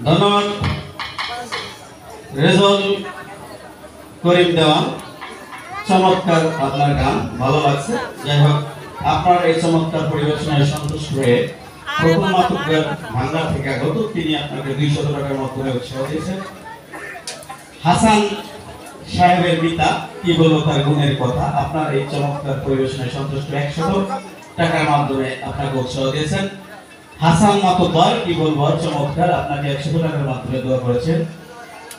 ধন্যবাদ রেজাউল করিম দেওয়ান, চমৎকার আপনার গান, ভালো লাগছে। যাই হোক, আপনার এই চমৎকার পরিবেশনায় সন্তুষ্ট হয়ে প্রথম মাতুব্বর ভাঙ্গা থেকে আগত তিনি আপনাকে 200 টাকার মাধ্যমে উৎসাহ দিয়েছেন। হাসান সাহেবের পিতা কি বলবো তার গুণের কথা, আপনার এই চমৎকার পরিবেশনায় সন্তুষ্ট 100 টাকার মাধ্যমে আপনাকে উৎসাহ দিয়েছেন। হাসান মাতুব্বর কি বলবো চমৎকার, আপনাকে 100 টাকার মাধ্যমে দোয়া করেছেন।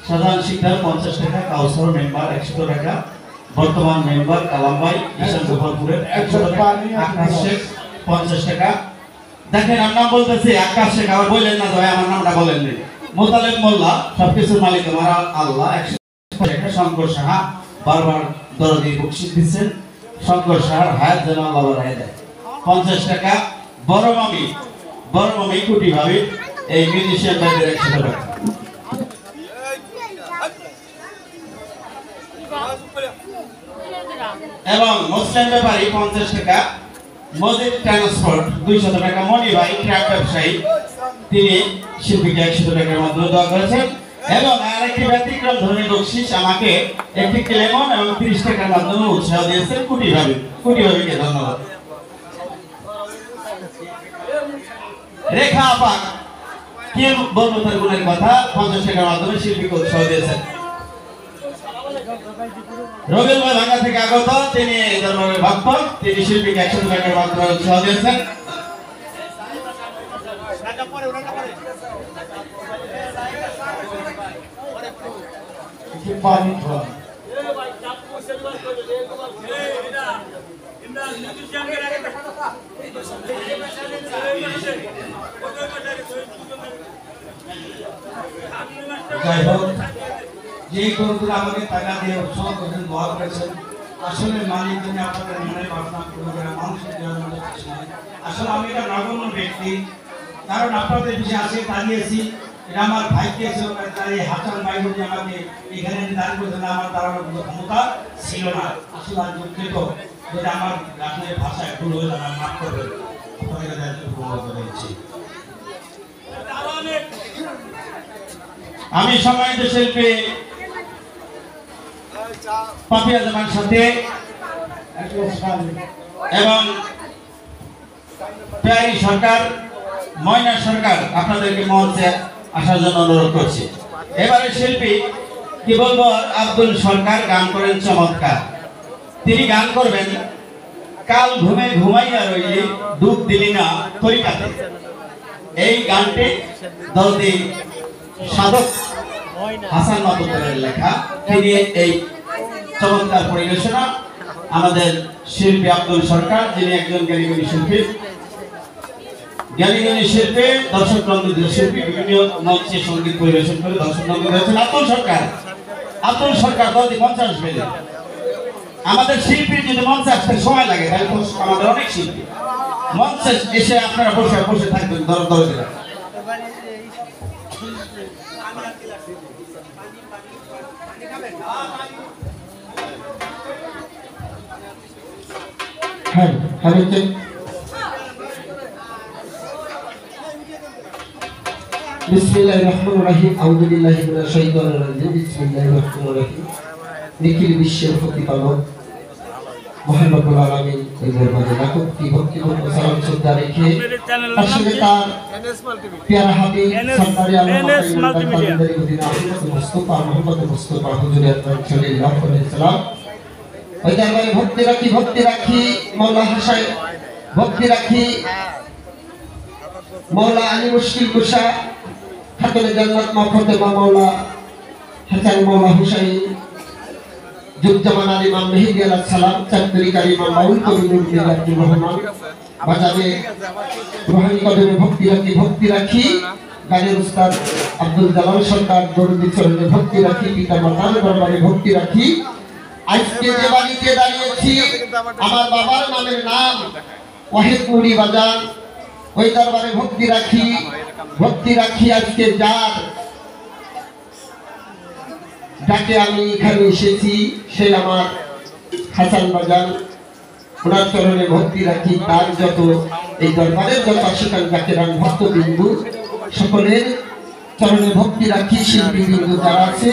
সাধারণ শিক্ষার 50 টাকা, কাউসার মেম্বার 100 টাকা, বর্তমান মেম্বার কালামবাই ঈশান গোপালপুরের 100 টাকা, আকাশ শেখ 50 টাকা। দেখেন আমার নাম বলতেছি আকাশ শেখ, আবার বললেন না ভাই আমার নামটা বলেননি। মোতালেব মোল্লা, সবকিছুর মালিক আমার আল্লাহ 100 টাকা। শঙ্কর সাহা বারবার দরদি বকশিশ দিচ্ছেন, শঙ্কর সাহার হায়াত যেন আল্লাহ বাড়ায় দেয় 50 টাকা। বড় মামি কুটি ভাবি এই মিউজিশিয়ান ভাইদের 100 টাকা। এবং মুসলিম ব্যাপারী 50 টাকা, মজিদ ট্রান্সপোর্ট 200 টাকা, মনি ভাই ট্রাক ব্যবসায়ী তিনি শিল্পীকে 100 টাকার মাধ্যমে দোয়া করেছেন। এবং আরেকটি ব্যতিক্রম ধরনের বকশিশ আমাকে একটি লেমন এবং 30 টাকার মাধ্যমে উৎসাহ দিয়েছেন কুটি ভাবিকে ধন্যবাদ। রেখা আপা কি বলবো তার গুণের কথা, 50 টাকার মাধ্যমে শিল্পীকে উৎসাহ দিয়েছেন। রবিউল ভাই ভাঙ্গা থেকে আগত, তিনি দরবারের ভক্ত, তিনি শিল্পীকে 100 টাকার মাধ্যমে উৎসাহ দিয়েছেন। একটু পানি খাওয়া। যাই হোক, যে গরুগুলো আমাকে টাকা দিয়ে উৎসাহ করেছেন, দোয়া করেছেন, আসলে মালিক যিনি আপনাদের মনে ভাবনা করবেন, মানুষের জন্য আসলে আমি এটা নগণ্য ব্যক্তি, কারণ আপনাদের বিষয়ে আজকে দাঁড়িয়েছি, এটা আমার ভাইকে তাই হাসান ভাই যদি আমাকে এখানে দাঁড় করেছেন, আমার দাঁড়ানোর কোনো ক্ষমতা ছিল না। আসলে আমি দুঃখিত যদি আমার আপনাদের ভাষায় ভুল হয়ে যাবে, মাফ করবেন, আপনাদের কাছে একটু অনুরোধ করছি। আমি সম্মানিত শিল্পী পাপিয়া জামার সাথে এবং পেয়ারি সরকার, ময়না সরকার আপনাদেরকে মঞ্চে আসার জন্য অনুরোধ করছি। এবারে শিল্পী কি বলবো, আব্দুল সরকার গান করেন চমৎকার। তিনি গান করবেন কাল ঘুমে ঘুমাইয়া রইলি ডুব দিলি না তরিকাতে। এই গানটি দলটি সাধক হাসান মাতুব্বরের লেখা। তিনি এই চমৎকার পরিবেশনা আমাদের শিল্পী আব্দুল সরকার, যিনি একজন জ্ঞানীগুণী শিল্পী, জ্ঞানীগুণী শিল্পী, দর্শক নন্দিত শিল্পী, বিভিন্ন মঞ্চে সঙ্গীত পরিবেশন করে দর্শক নন্দিত হয়েছেন আব্দুল সরকার। আব্দুল সরকার দলটি মঞ্চে আসবেন। আমাদের শিল্পীর যদি মঞ্চে আসতে সময় লাগে, তাহলে তো আমাদের অনেক শিল্পী মঞ্চে এসে আপনারা বসে বসে থাকবেন দরদরে। হ্যাঁ, হ্যালো কে বিসমিল্লাহির রহমানির রহিম, আউযু বিল্লাহি মিনাশ শাইতানির রাজিম, বিসমিল্লাহির রহমানির রহিম। নিখিল বিশ্বের প্রতিপালক মহান রব্বুল আলামিন এই দরবারে লাখো ভক্তিপূর্ণ সালাম শ্রদ্ধা রেখে আসলে তার প্যারা হাবিব সরকারি আলম মুস্তাফা মুহাম্মদ মুস্তাফা হুজুর আকরাম সাল্লাল্লাহু আলাইহি সাল্লাম ওই দরবারে ভক্তি রাখি মাওলা হাসান, ভক্তি রাখি মাওলা আলী মুশকিল কুশা, খাতুনে জান্নাত মাফতে মাওলা হাসান মাওলা হুসাইন, যুগজামান আলী ইমাম মেহেদী আলাইহিস সালাম, চাকরি কারি ইমাম বাউল কবির আব্দুর রহমান বাজাবে রোহানি কদমে ভক্তি রাখি গানের উস্তাদ আব্দুল জালাল সরকার দরুদি চরণে ভক্তি রাখি, পিতা মাতার দরবারে ভক্তি রাখি। আজকে যে বাড়িতে দাঁড়িয়েছি আমার বাবার নামের নাম ওয়াহিদপুরি বাজার, ওই দরবারে ভক্তি রাখি। আজকে যার ডাকে আমি এখানে এসেছি সে আমার হাসান বাজার, ওনার চরণে ভক্তি রাখি। তার যত এই দরবারের যত আশিকান জাকেরান ভক্তবিন্দু সকলের চরণে ভক্তি রাখি। শিল্পী বিন্দু যারা আছে